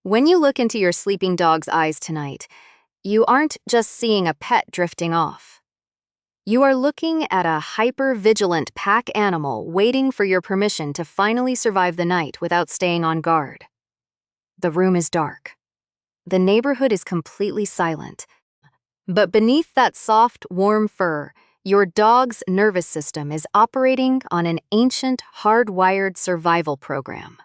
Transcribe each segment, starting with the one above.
When you look into your sleeping dog's eyes tonight, you aren't just seeing a pet drifting off. You are looking at a hyper-vigilant pack animal waiting for your permission to finally survive the night without staying on guard. The room is dark. The neighborhood is completely silent. But beneath that soft, warm fur, your dog's nervous system is operating on an ancient, hardwired survival program.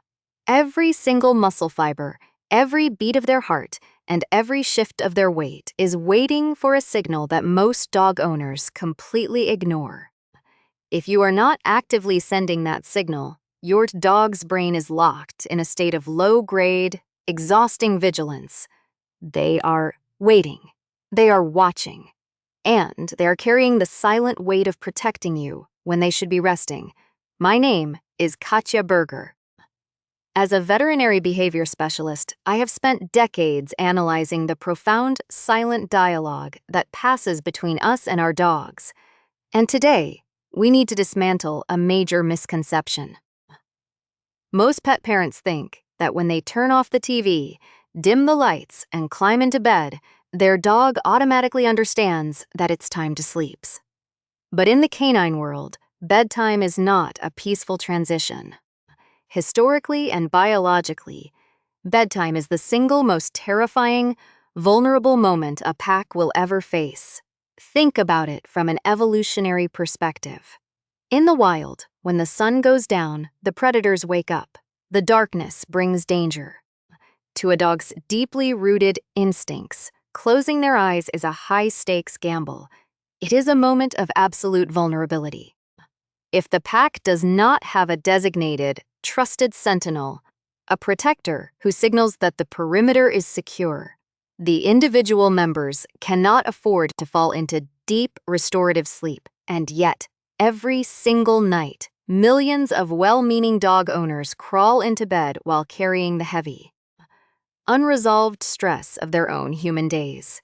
Every single muscle fiber, every beat of their heart, and every shift of their weight is waiting for a signal that most dog owners completely ignore. If you are not actively sending that signal, your dog's brain is locked in a state of low-grade, exhausting vigilance. They are waiting. They are watching. And they are carrying the silent weight of protecting you when they should be resting. My name is Katja Berger. As a veterinary behavior specialist, I have spent decades analyzing the profound, silent dialogue that passes between us and our dogs. And today, we need to dismantle a major misconception. Most pet parents think that when they turn off the TV, dim the lights, and climb into bed, their dog automatically understands that it's time to sleep. But in the canine world, bedtime is not a peaceful transition. Historically and biologically, bedtime is the single most terrifying, vulnerable moment a pack will ever face. Think about it from an evolutionary perspective. In the wild, when the sun goes down, the predators wake up. The darkness brings danger. To a dog's deeply rooted instincts, closing their eyes is a high-stakes gamble. It is a moment of absolute vulnerability. If the pack does not have a designated, trusted sentinel, a protector who signals that the perimeter is secure, the individual members cannot afford to fall into deep, restorative sleep. And yet, every single night, millions of well-meaning dog owners crawl into bed while carrying the heavy, unresolved stress of their own human days.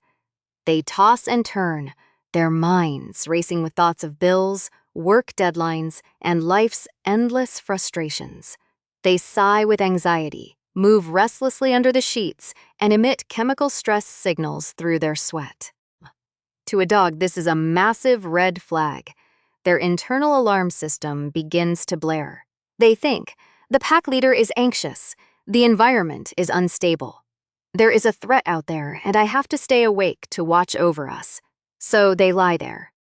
They toss and turn, their minds racing with thoughts of bills, work deadlines, and life's endless frustrations. They sigh with anxiety, move restlessly under the sheets, and emit chemical stress signals through their sweat. To a dog, this is a massive red flag. Their internal alarm system begins to blare. They think, the pack leader is anxious, the environment is unstable. There is a threat out there, and I have to stay awake to watch over us. So they lie there.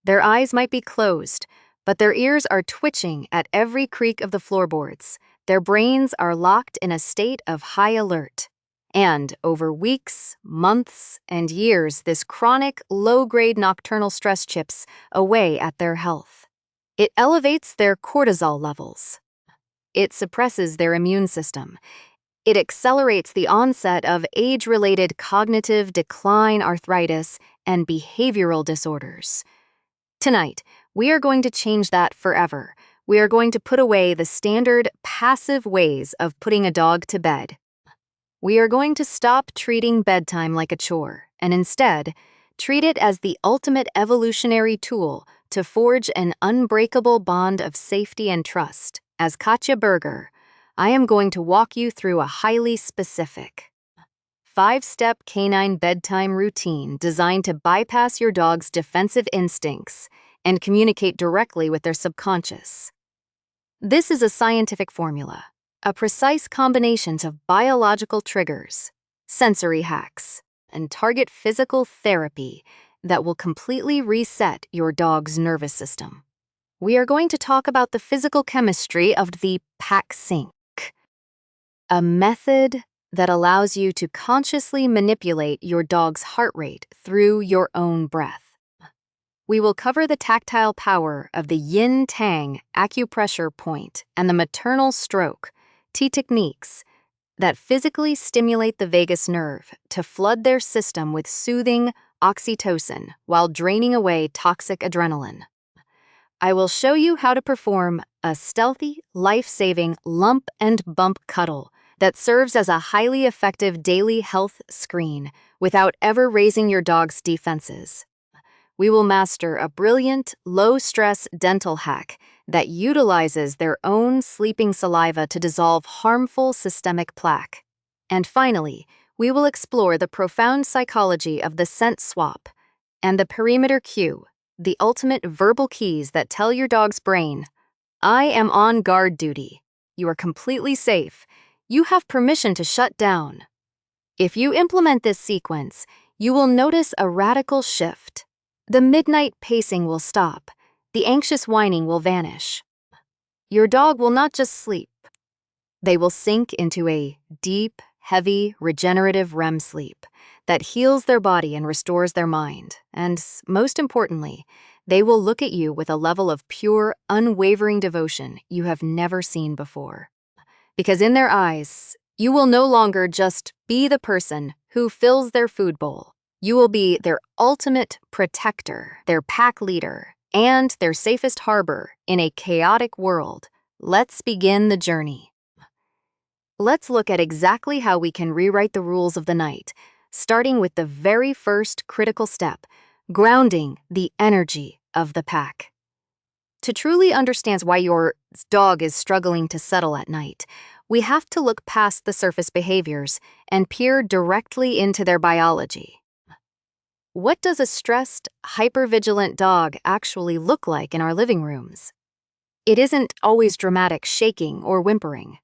Their eyes might be closed, but their ears are twitching at every creak of the floorboards. Their brains are locked in a state of high alert. And over weeks, months, and years, this chronic, low-grade nocturnal stress chips away at their health. It elevates their cortisol levels. It suppresses their immune system. It accelerates the onset of age-related cognitive decline, arthritis, and behavioral disorders. Tonight, we are going to change that forever. We are going to put away the standard, passive ways of putting a dog to bed. We are going to stop treating bedtime like a chore, and instead, treat it as the ultimate evolutionary tool to forge an unbreakable bond of safety and trust. As Katja Berger, I am going to walk you through a highly specific, 5-step canine bedtime routine designed to bypass your dog's defensive instincts and communicate directly with their subconscious. This is a scientific formula, a precise combination of biological triggers, sensory hacks, and target physical therapy that will completely reset your dog's nervous system. We are going to talk about the physical chemistry of the pack sync, a method that allows you to consciously manipulate your dog's heart rate through your own breath. We will cover the tactile power of the yin-tang acupressure point and the maternal stroke, T techniques, that physically stimulate the vagus nerve to flood their system with soothing oxytocin while draining away toxic adrenaline. I will show you how to perform a stealthy, life-saving lump and bump cuddle that serves as a highly effective daily health screen without ever raising your dog's defenses. We will master a brilliant, low-stress dental hack that utilizes their own sleeping saliva to dissolve harmful systemic plaque. And finally, we will explore the profound psychology of the scent swap and the perimeter cue, the ultimate verbal keys that tell your dog's brain, I am on guard duty. You are completely safe. You have permission to shut down. If you implement this sequence, you will notice a radical shift. The midnight pacing will stop. The anxious whining will vanish. Your dog will not just sleep. They will sink into a deep, heavy, regenerative REM sleep that heals their body and restores their mind. And most importantly, they will look at you with a level of pure, unwavering devotion you have never seen before. Because in their eyes, you will no longer just be the person who fills their food bowl. You will be their ultimate protector, their pack leader, and their safest harbor in a chaotic world. Let's begin the journey. Let's look at exactly how we can rewrite the rules of the night, starting with the very first critical step, grounding the energy of the pack. To truly understand why your dog is struggling to settle at night, we have to look past the surface behaviors and peer directly into their biology. What does a stressed, hypervigilant dog actually look like in our living rooms? It isn't always dramatic shaking or whimpering.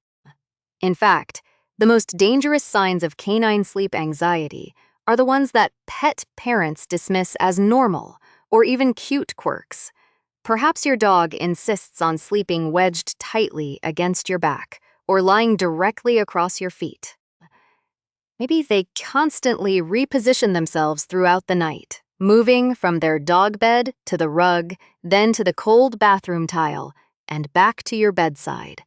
In fact, the most dangerous signs of canine sleep anxiety are the ones that pet parents dismiss as normal or even cute quirks. Perhaps your dog insists on sleeping wedged tightly against your back or lying directly across your feet. Maybe they constantly reposition themselves throughout the night, moving from their dog bed to the rug, then to the cold bathroom tile, and back to your bedside.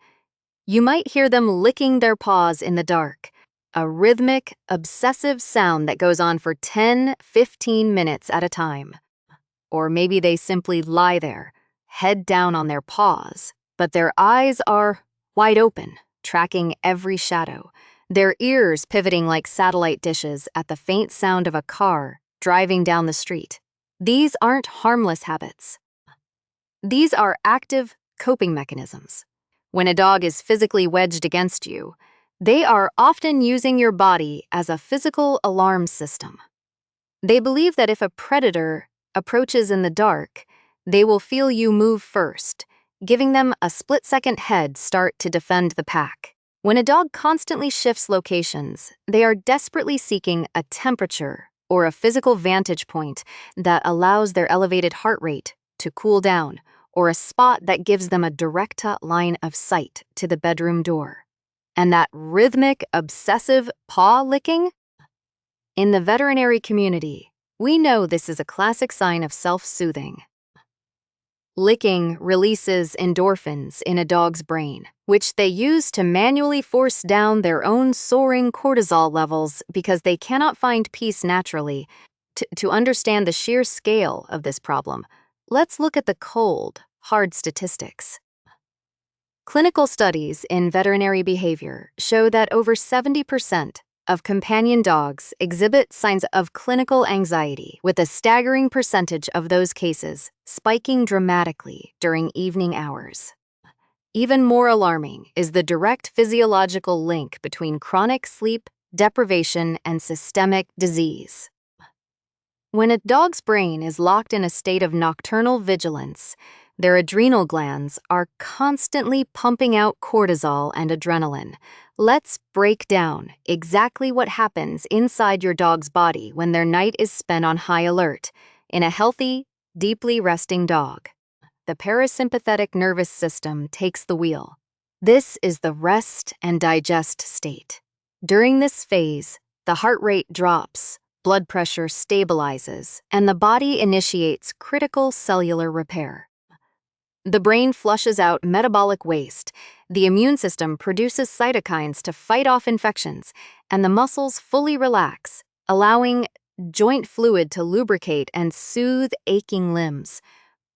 You might hear them licking their paws in the dark, a rhythmic, obsessive sound that goes on for 10-15 minutes at a time. Or maybe they simply lie there, head down on their paws, but their eyes are wide open, tracking every shadow, their ears pivoting like satellite dishes at the faint sound of a car driving down the street. These aren't harmless habits. These are active coping mechanisms. When a dog is physically wedged against you, they are often using your body as a physical alarm system. They believe that if a predator approaches in the dark, they will feel you move first, giving them a split-second head start to defend the pack. When a dog constantly shifts locations, they are desperately seeking a temperature or a physical vantage point that allows their elevated heart rate to cool down, or a spot that gives them a direct line of sight to the bedroom door. And that rhythmic, obsessive paw licking? In the veterinary community, we know this is a classic sign of self-soothing. Licking releases endorphins in a dog's brain, which they use to manually force down their own soaring cortisol levels because they cannot find peace naturally. To understand the sheer scale of this problem, let's look at the cold, hard statistics. Clinical studies in veterinary behavior show that over 70% of companion dogs exhibit signs of clinical anxiety, with a staggering percentage of those cases spiking dramatically during evening hours. Even more alarming is the direct physiological link between chronic sleep deprivation and systemic disease. When a dog's brain is locked in a state of nocturnal vigilance, their adrenal glands are constantly pumping out cortisol and adrenaline. Let's break down exactly what happens inside your dog's body when their night is spent on high alert. In a healthy, deeply resting dog, the parasympathetic nervous system takes the wheel. This is the rest and digest state. During this phase, the heart rate drops, blood pressure stabilizes, and the body initiates critical cellular repair. The brain flushes out metabolic waste, the immune system produces cytokines to fight off infections, and the muscles fully relax, allowing joint fluid to lubricate and soothe aching limbs.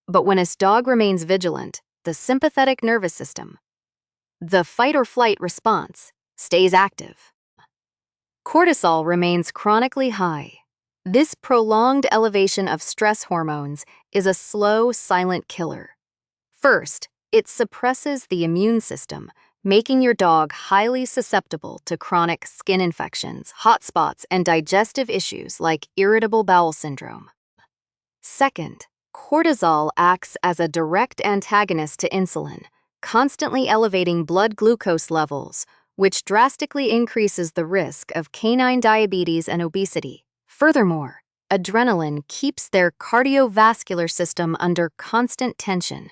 But when a dog remains vigilant, the sympathetic nervous system, the fight-or-flight response, stays active. Cortisol remains chronically high. This prolonged elevation of stress hormones is a slow, silent killer. First, it suppresses the immune system, making your dog highly susceptible to chronic skin infections, hot spots, and digestive issues like irritable bowel syndrome. Second, cortisol acts as a direct antagonist to insulin, constantly elevating blood glucose levels, which drastically increases the risk of canine diabetes and obesity. Furthermore, adrenaline keeps their cardiovascular system under constant tension.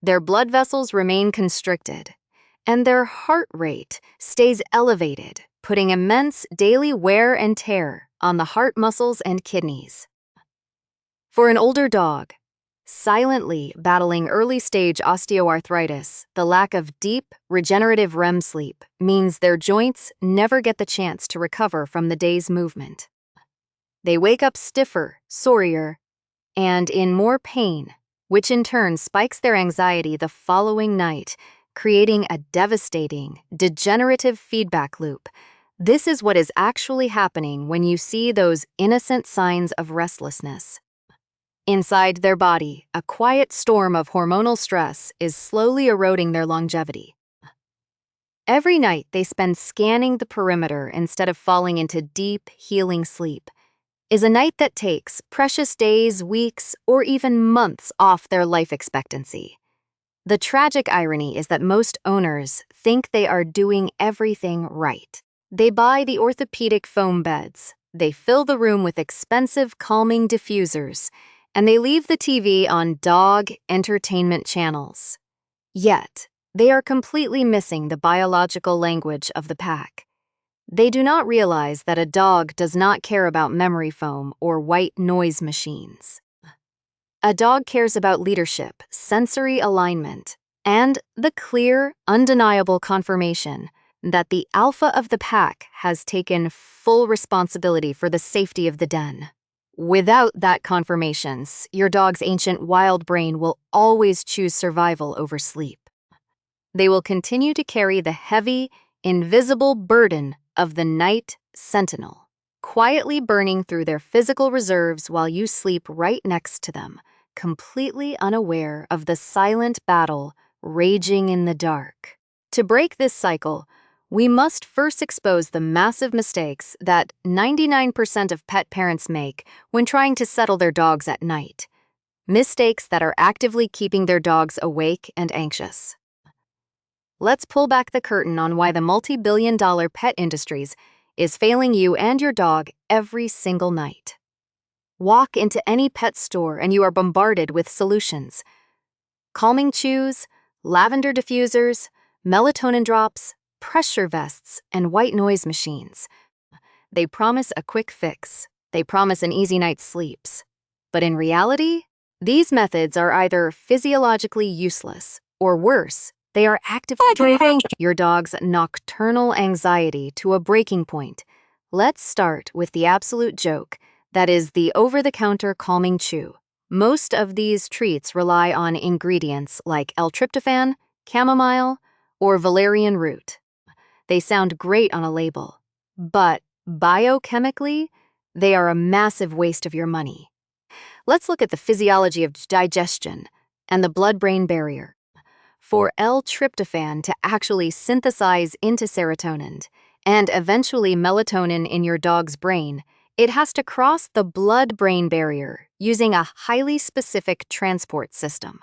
Their blood vessels remain constricted, and their heart rate stays elevated, putting immense daily wear and tear on the heart muscles and kidneys. For an older dog, silently battling early-stage osteoarthritis, the lack of deep, regenerative REM sleep means their joints never get the chance to recover from the day's movement. They wake up stiffer, sorrier, and in more pain, which in turn spikes their anxiety the following night, creating a devastating, degenerative feedback loop. This is what is actually happening when you see those innocent signs of restlessness. Inside their body, a quiet storm of hormonal stress is slowly eroding their longevity. Every night they spend scanning the perimeter instead of falling into deep, healing sleep is a night that takes precious days, weeks, or even months off their life expectancy. The tragic irony is that most owners think they are doing everything right. They buy the orthopedic foam beds, they fill the room with expensive calming diffusers, and they leave the TV on dog entertainment channels. Yet, they are completely missing the biological language of the pack. They do not realize that a dog does not care about memory foam or white noise machines. A dog cares about leadership, sensory alignment, and the clear, undeniable confirmation that the alpha of the pack has taken full responsibility for the safety of the den. Without that confirmation, your dog's ancient wild brain will always choose survival over sleep. They will continue to carry the heavy, invisible burden of the night sentinel, quietly burning through their physical reserves while you sleep right next to them, completely unaware of the silent battle raging in the dark. To break this cycle, we must first expose the massive mistakes that 99% of pet parents make when trying to settle their dogs at night. Mistakes that are actively keeping their dogs awake and anxious. Let's pull back the curtain on why the multi-billion-dollar pet industries is failing you and your dog every single night. Walk into any pet store and you are bombarded with solutions. Calming chews, lavender diffusers, melatonin drops, pressure vests, and white noise machines. They promise a quick fix. They promise an easy night's sleeps. But in reality, these methods are either physiologically useless, or worse, they are actively driving your dog's nocturnal anxiety to a breaking point. Let's start with the absolute joke, that is the over-the-counter calming chew. Most of these treats rely on ingredients like L-tryptophan, chamomile, or valerian root. They sound great on a label, but biochemically, they are a massive waste of your money. Let's look at the physiology of digestion and the blood-brain barrier. For L-tryptophan to actually synthesize into serotonin and eventually melatonin in your dog's brain, it has to cross the blood-brain barrier using a highly specific transport system.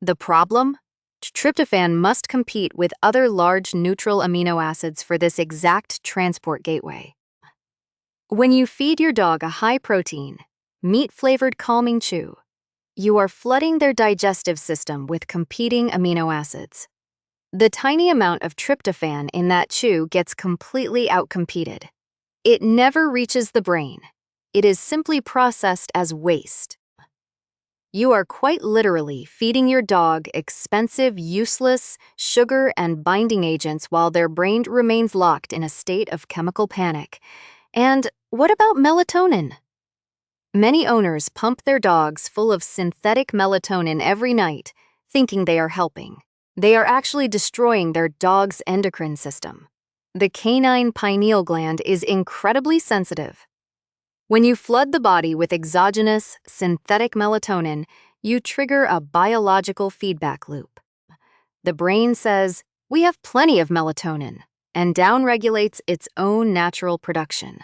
The problem? Tryptophan must compete with other large neutral amino acids for this exact transport gateway. When you feed your dog a high-protein, meat-flavored calming chew, you are flooding their digestive system with competing amino acids. The tiny amount of tryptophan in that chew gets completely outcompeted. It never reaches the brain. It is simply processed as waste. You are quite literally feeding your dog expensive, useless sugar and binding agents while their brain remains locked in a state of chemical panic. And what about melatonin? Many owners pump their dogs full of synthetic melatonin every night, thinking they are helping. They are actually destroying their dog's endocrine system. The canine pineal gland is incredibly sensitive. When you flood the body with exogenous, synthetic melatonin, you trigger a biological feedback loop. The brain says, We have plenty of melatonin, and downregulates its own natural production.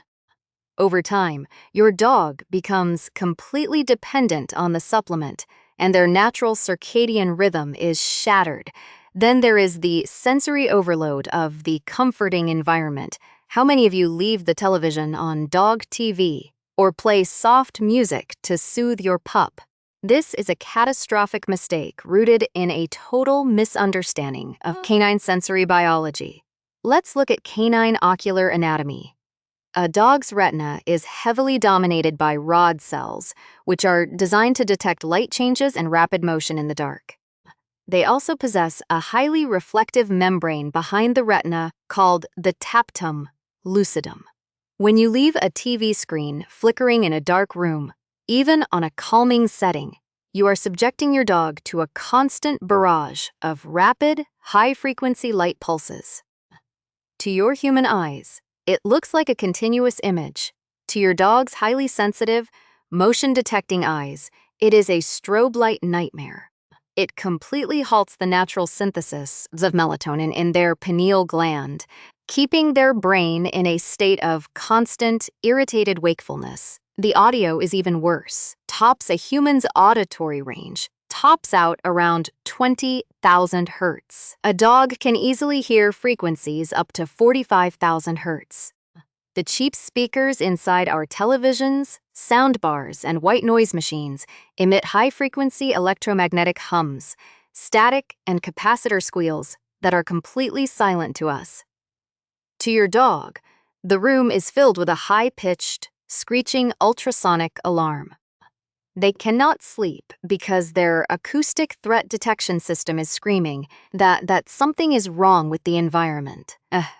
Over time, your dog becomes completely dependent on the supplement, and their natural circadian rhythm is shattered. Then there is the sensory overload of the comforting environment. How many of you leave the television on dog TV or play soft music to soothe your pup? This is a catastrophic mistake rooted in a total misunderstanding of canine sensory biology. Let's look at canine ocular anatomy. A dog's retina is heavily dominated by rod cells, which are designed to detect light changes and rapid motion in the dark. They also possess a highly reflective membrane behind the retina called the tapetum lucidum. When you leave a TV screen flickering in a dark room, even on a calming setting, you are subjecting your dog to a constant barrage of rapid, high-frequency light pulses. To your human eyes, it looks like a continuous image. To your dog's highly sensitive, motion-detecting eyes, it is a strobe light nightmare. It completely halts the natural synthesis of melatonin in their pineal gland, keeping their brain in a state of constant, irritated wakefulness. The audio is even worse. Tops a human's auditory range, tops out around 20,000 hertz. A dog can easily hear frequencies up to 45,000 hertz. The cheap speakers inside our televisions, soundbars, and white noise machines emit high-frequency electromagnetic hums, static and capacitor squeals that are completely silent to us. To your dog, the room is filled with a high-pitched, screeching ultrasonic alarm. They cannot sleep because their acoustic threat detection system is screaming that something is wrong with the environment.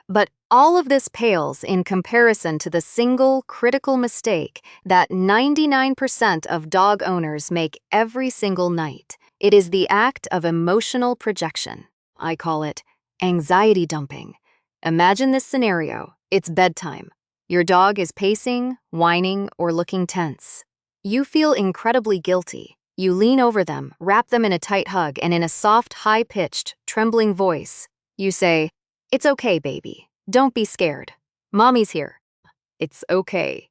But all of this pales in comparison to the single critical mistake that 99% of dog owners make every single night. It is the act of emotional projection. I call it anxiety dumping. Imagine this scenario. It's bedtime. Your dog is pacing, whining, or looking tense. You feel incredibly guilty. You lean over them, wrap them in a tight hug, and in a soft, high-pitched, trembling voice, you say, "It's okay, baby. Don't be scared. Mommy's here. It's okay."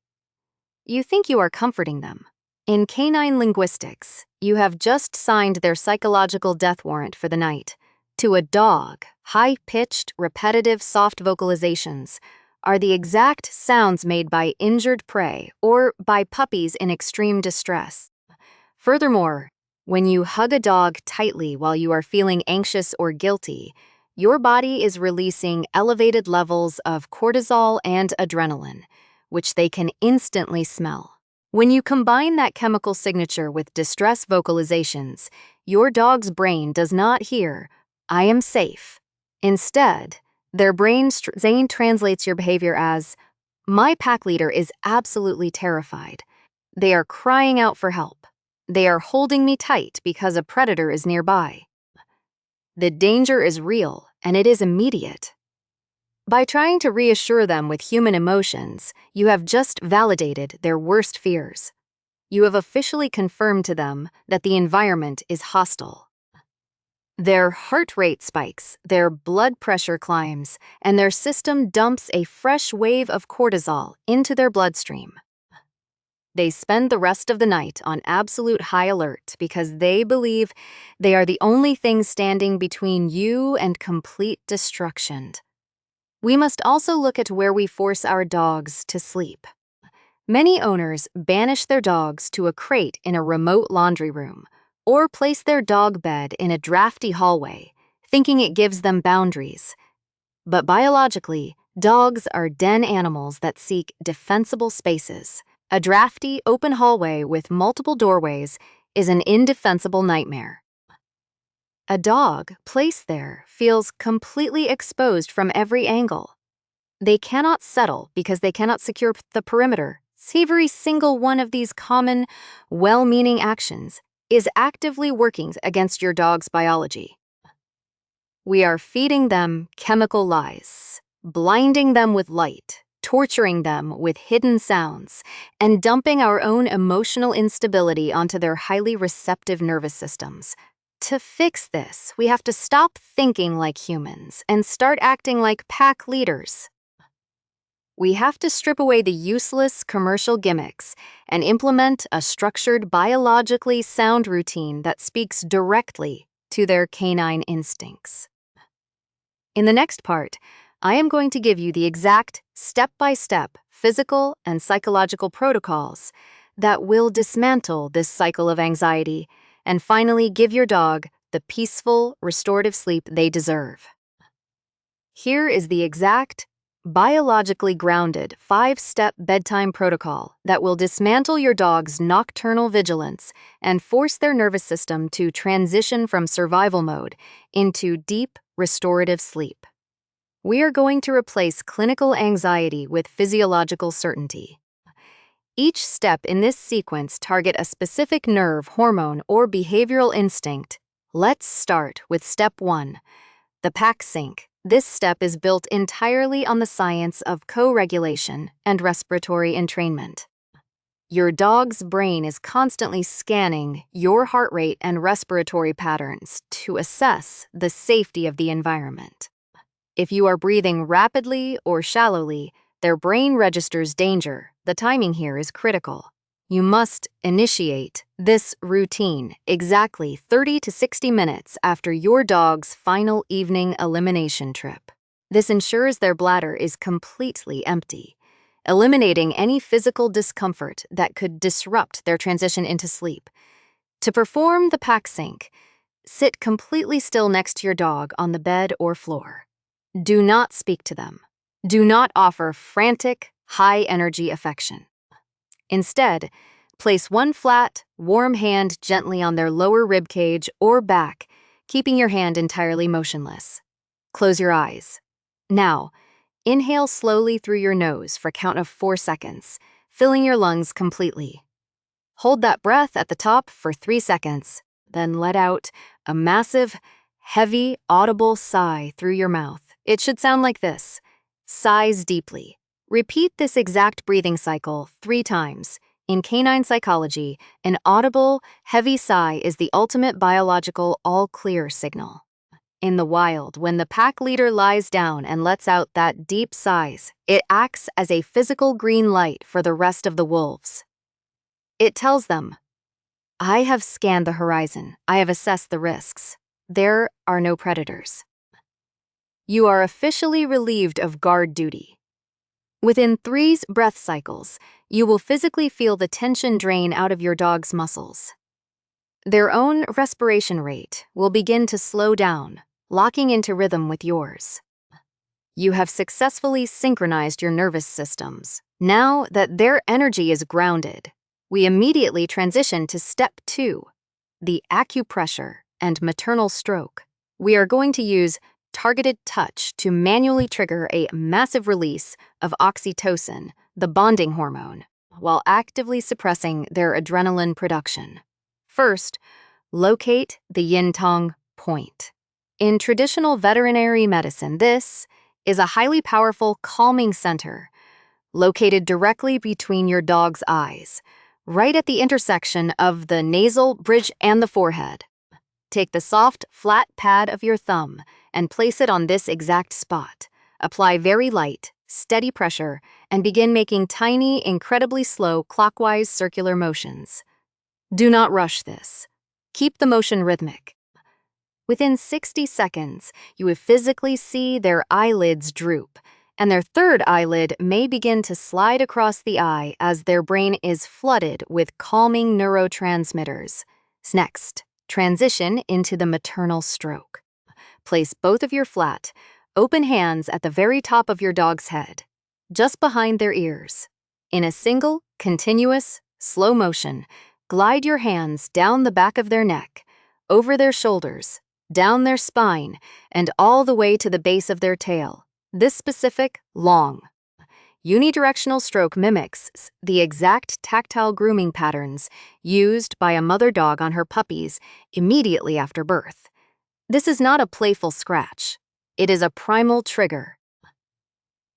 You think you are comforting them. In canine linguistics, you have just signed their psychological death warrant for the night. To a dog, high-pitched, repetitive, soft vocalizations are the exact sounds made by injured prey or by puppies in extreme distress. Furthermore, when you hug a dog tightly while you are feeling anxious or guilty, your body is releasing elevated levels of cortisol and adrenaline, which they can instantly smell. When you combine that chemical signature with distress vocalizations, your dog's brain does not hear, "I am safe." Instead, their brain translates your behavior as, "My pack leader is absolutely terrified. They are crying out for help. They are holding me tight because a predator is nearby." The danger is real, and it is immediate. By trying to reassure them with human emotions, you have just validated their worst fears. You have officially confirmed to them that the environment is hostile. Their heart rate spikes, their blood pressure climbs, and their system dumps a fresh wave of cortisol into their bloodstream. They spend the rest of the night on absolute high alert because they believe they are the only thing standing between you and complete destruction. We must also look at where we force our dogs to sleep. Many owners banish their dogs to a crate in a remote laundry room, or place their dog bed in a drafty hallway, thinking it gives them boundaries. But biologically, dogs are den animals that seek defensible spaces. A drafty, open hallway with multiple doorways is an indefensible nightmare. A dog placed there feels completely exposed from every angle. They cannot settle because they cannot secure the perimeter. Every single one of these common, well-meaning actions is actively working against your dog's biology. We are feeding them chemical lies, blinding them with light, torturing them with hidden sounds, and dumping our own emotional instability onto their highly receptive nervous systems. To fix this, we have to stop thinking like humans and start acting like pack leaders. We have to strip away the useless commercial gimmicks and implement a structured, biologically sound routine that speaks directly to their canine instincts. In the next part, I am going to give you the exact step-by-step physical and psychological protocols that will dismantle this cycle of anxiety and finally give your dog the peaceful, restorative sleep they deserve. Here is the exact, biologically grounded 5-step bedtime protocol that will dismantle your dog's nocturnal vigilance and force their nervous system to transition from survival mode into deep, restorative sleep. We are going to replace clinical anxiety with physiological certainty. Each step in this sequence target a specific nerve, hormone, or behavioral instinct. Let's start with step 1, the pack sync. This step is built entirely on the science of co-regulation and respiratory entrainment. Your dog's brain is constantly scanning your heart rate and respiratory patterns to assess the safety of the environment. If you are breathing rapidly or shallowly, their brain registers danger. The timing here is critical. You must initiate this routine exactly 30 to 60 minutes after your dog's final evening elimination trip. This ensures their bladder is completely empty, eliminating any physical discomfort that could disrupt their transition into sleep. To perform the pack sync, sit completely still next to your dog on the bed or floor. Do not speak to them. Do not offer frantic, high-energy affection. Instead, place one flat, warm hand gently on their lower rib cage or back, keeping your hand entirely motionless. Close your eyes. Now, inhale slowly through your nose for a count of 4 seconds, filling your lungs completely. Hold that breath at the top for 3 seconds, then let out a massive, heavy, audible sigh through your mouth. It should sound like this. Sighs deeply. Repeat this exact breathing cycle 3 times. In canine psychology, an audible, heavy sigh is the ultimate biological all-clear signal. In the wild, when the pack leader lies down and lets out that deep sighs, it acts as a physical green light for the rest of the wolves. It tells them, I have scanned the horizon. I have assessed the risks. There are no predators. You are officially relieved of guard duty. Within 3 breath cycles, you will physically feel the tension drain out of your dog's muscles. Their own respiration rate will begin to slow down, locking into rhythm with yours. You have successfully synchronized your nervous systems. Now that their energy is grounded, we immediately transition to step 2, the acupressure and maternal stroke. We are going to use targeted touch to manually trigger a massive release of oxytocin, the bonding hormone, while actively suppressing their adrenaline production. First, locate the yin-tong point. In traditional veterinary medicine, this is a highly powerful calming center located directly between your dog's eyes, right at the intersection of the nasal bridge and the forehead. Take the soft, flat pad of your thumb and place it on this exact spot. Apply very light, steady pressure and begin making tiny, incredibly slow clockwise circular motions. Do not rush this. Keep the motion rhythmic. Within 60 seconds, you will physically see their eyelids droop, and their third eyelid may begin to slide across the eye as their brain is flooded with calming neurotransmitters. Next, transition into the maternal stroke. Place both of your flat, open hands at the very top of your dog's head, just behind their ears. In a single, continuous, slow motion, glide your hands down the back of their neck, over their shoulders, down their spine, and all the way to the base of their tail. This specific, long, unidirectional stroke mimics the exact tactile grooming patterns used by a mother dog on her puppies immediately after birth. This is not a playful scratch. It is a primal trigger.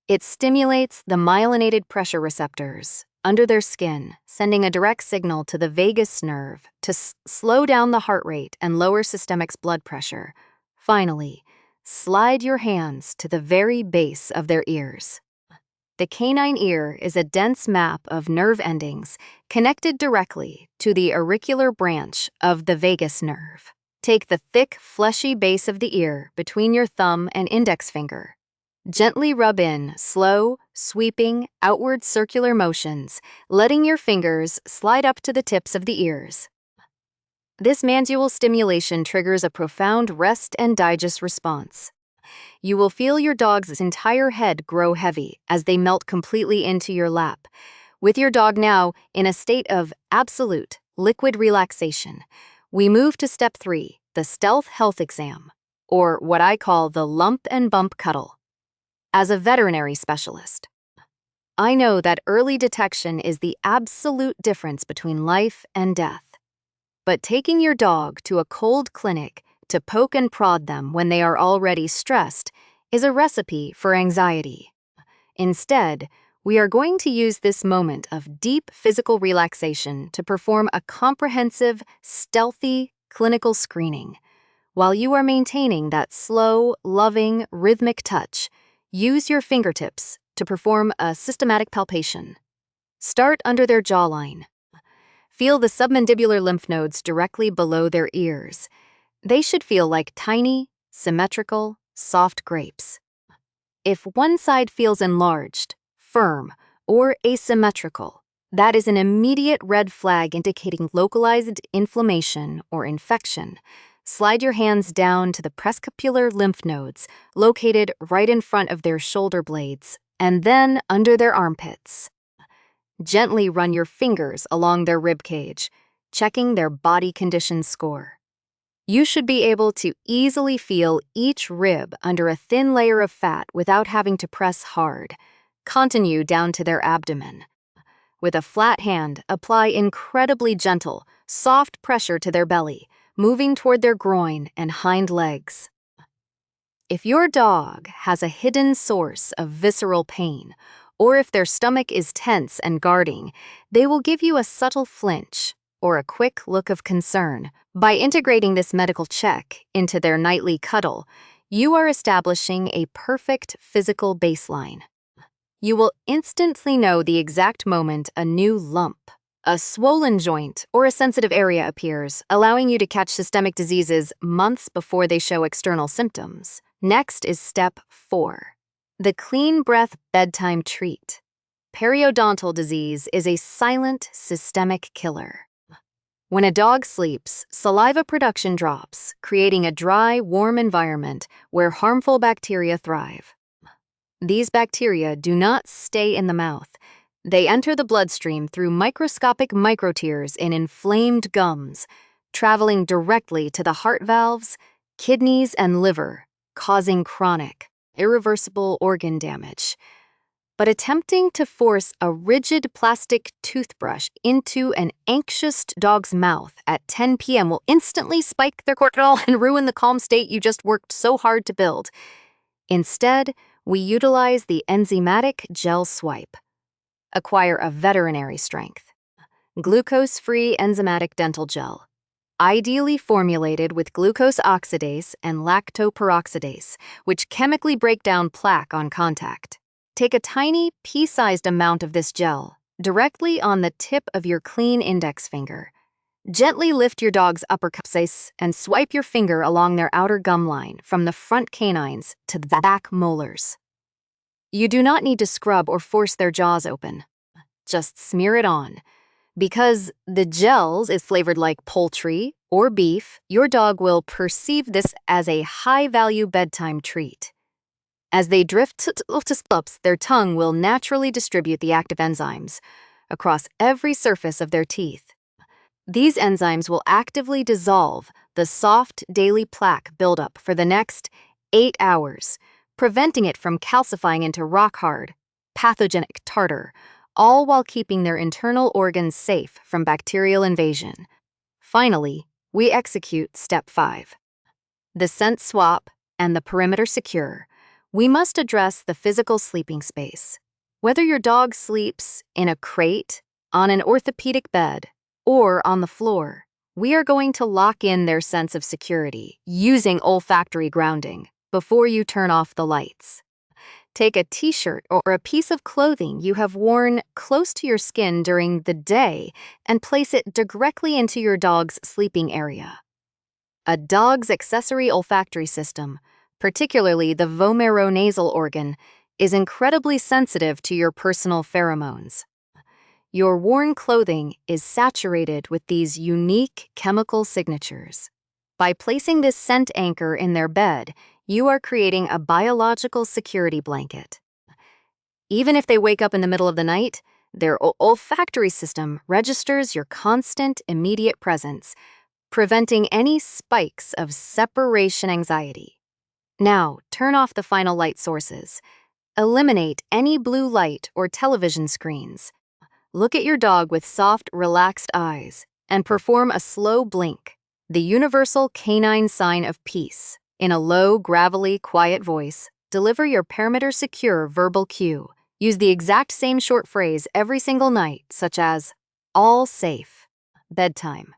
It stimulates the myelinated pressure receptors, under their skin, sending a direct signal to the vagus nerve to slow down the heart rate and lower systemic blood pressure. Finally, slide your hands to the very base of their ears. The canine ear is a dense map of nerve endings connected directly to the auricular branch of the vagus nerve. Take the thick, fleshy base of the ear between your thumb and index finger. Gently rub in slow, sweeping, outward circular motions, letting your fingers slide up to the tips of the ears. This manual stimulation triggers a profound rest and digest response. You will feel your dog's entire head grow heavy as they melt completely into your lap. With your dog now in a state of absolute liquid relaxation, we move to step 3, the stealth health exam, or what I call the lump and bump cuddle. As a veterinary specialist, I know that early detection is the absolute difference between life and death. But taking your dog to a cold clinic to poke and prod them when they are already stressed is a recipe for anxiety. Instead, we are going to use this moment of deep physical relaxation to perform a comprehensive, stealthy clinical screening. While you are maintaining that slow, loving, rhythmic touch, use your fingertips to perform a systematic palpation. Start under their jawline. Feel the submandibular lymph nodes directly below their ears. They should feel like tiny, symmetrical, soft grapes. If one side feels enlarged, firm, or asymmetrical, that is an immediate red flag indicating localized inflammation or infection. Slide your hands down to the prescapular lymph nodes, located right in front of their shoulder blades, and then under their armpits. Gently run your fingers along their rib cage, checking their body condition score. You should be able to easily feel each rib under a thin layer of fat without having to press hard. Continue down to their abdomen. With a flat hand, apply incredibly gentle, soft pressure to their belly, moving toward their groin and hind legs. If your dog has a hidden source of visceral pain, or if their stomach is tense and guarding, they will give you a subtle flinch or a quick look of concern. By integrating this medical check into their nightly cuddle, you are establishing a perfect physical baseline. You will instantly know the exact moment a new lump, a swollen joint, or a sensitive area appears, allowing you to catch systemic diseases months before they show external symptoms. Next is step 4, the clean breath bedtime treat. Periodontal disease is a silent systemic killer. When a dog sleeps, saliva production drops, creating a dry, warm environment where harmful bacteria thrive. These bacteria do not stay in the mouth. They enter the bloodstream through microscopic microtears in inflamed gums, traveling directly to the heart valves, kidneys, and liver, causing chronic, irreversible organ damage. But attempting to force a rigid plastic toothbrush into an anxious dog's mouth at 10 p.m. will instantly spike their cortisol and ruin the calm state you just worked so hard to build. Instead, we utilize the enzymatic gel swipe. Acquire a veterinary strength. Glucose-free enzymatic dental gel. Ideally formulated with glucose oxidase and lactoperoxidase, which chemically break down plaque on contact. Take a tiny, pea-sized amount of this gel directly on the tip of your clean index finger. Gently lift your dog's upper cupcase and swipe your finger along their outer gum line from the front canines to the back molars. You do not need to scrub or force their jaws open. Just smear it on. Because the gels is flavored like poultry or beef, your dog will perceive this as a high-value bedtime treat. As they drift to slups, their tongue will naturally distribute the active enzymes across every surface of their teeth. These enzymes will actively dissolve the soft daily plaque buildup for the next 8 hours, preventing it from calcifying into rock-hard, pathogenic tartar, all while keeping their internal organs safe from bacterial invasion. Finally, we execute step 5. The scent swap and the perimeter secure. We must address the physical sleeping space. Whether your dog sleeps in a crate, on an orthopedic bed, or on the floor, we are going to lock in their sense of security using olfactory grounding before you turn off the lights. Take a t-shirt or a piece of clothing you have worn close to your skin during the day and place it directly into your dog's sleeping area. A dog's accessory olfactory system, particularly the vomeronasal organ, is incredibly sensitive to your personal pheromones. Your worn clothing is saturated with these unique chemical signatures. By placing this scent anchor in their bed, you are creating a biological security blanket. Even if they wake up in the middle of the night, their olfactory system registers your constant, immediate presence, preventing any spikes of separation anxiety. Now, turn off the final light sources. Eliminate any blue light or television screens. Look at your dog with soft, relaxed eyes and perform a slow blink, the universal canine sign of peace. In a low, gravelly, quiet voice, deliver your perimeter-secure verbal cue. Use the exact same short phrase every single night, such as, "all safe, bedtime."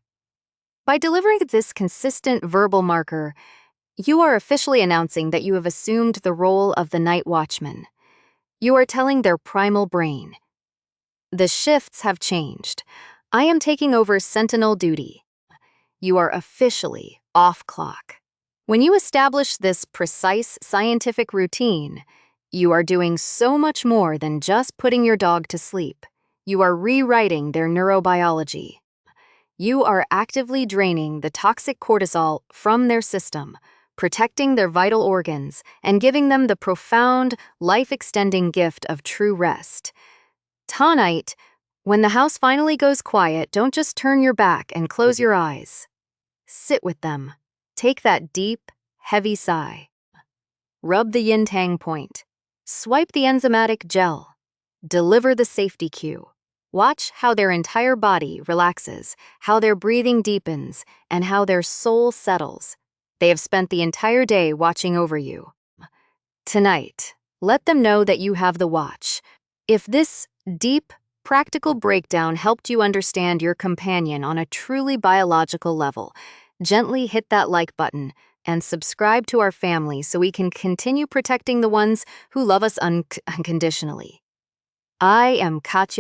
By delivering this consistent verbal marker, you are officially announcing that you have assumed the role of the night watchman. You are telling their primal brain, "The shifts have changed. I am taking over sentinel duty." You are officially off clock. When you establish this precise scientific routine, you are doing so much more than just putting your dog to sleep. You are rewriting their neurobiology. You are actively draining the toxic cortisol from their system, protecting their vital organs, and giving them the profound, life-extending gift of true rest. Tonight, when the house finally goes quiet, don't just turn your back and close your eyes. Sit with them. Take that deep, heavy sigh. Rub the yin-tang point. Swipe the enzymatic gel. Deliver the safety cue. Watch how their entire body relaxes, how their breathing deepens, and how their soul settles. They have spent the entire day watching over you. Tonight, let them know that you have the watch. If this deep, practical breakdown helped you understand your companion on a truly biological level, gently hit that like button and subscribe to our family so we can continue protecting the ones who love us unconditionally. I am Katya.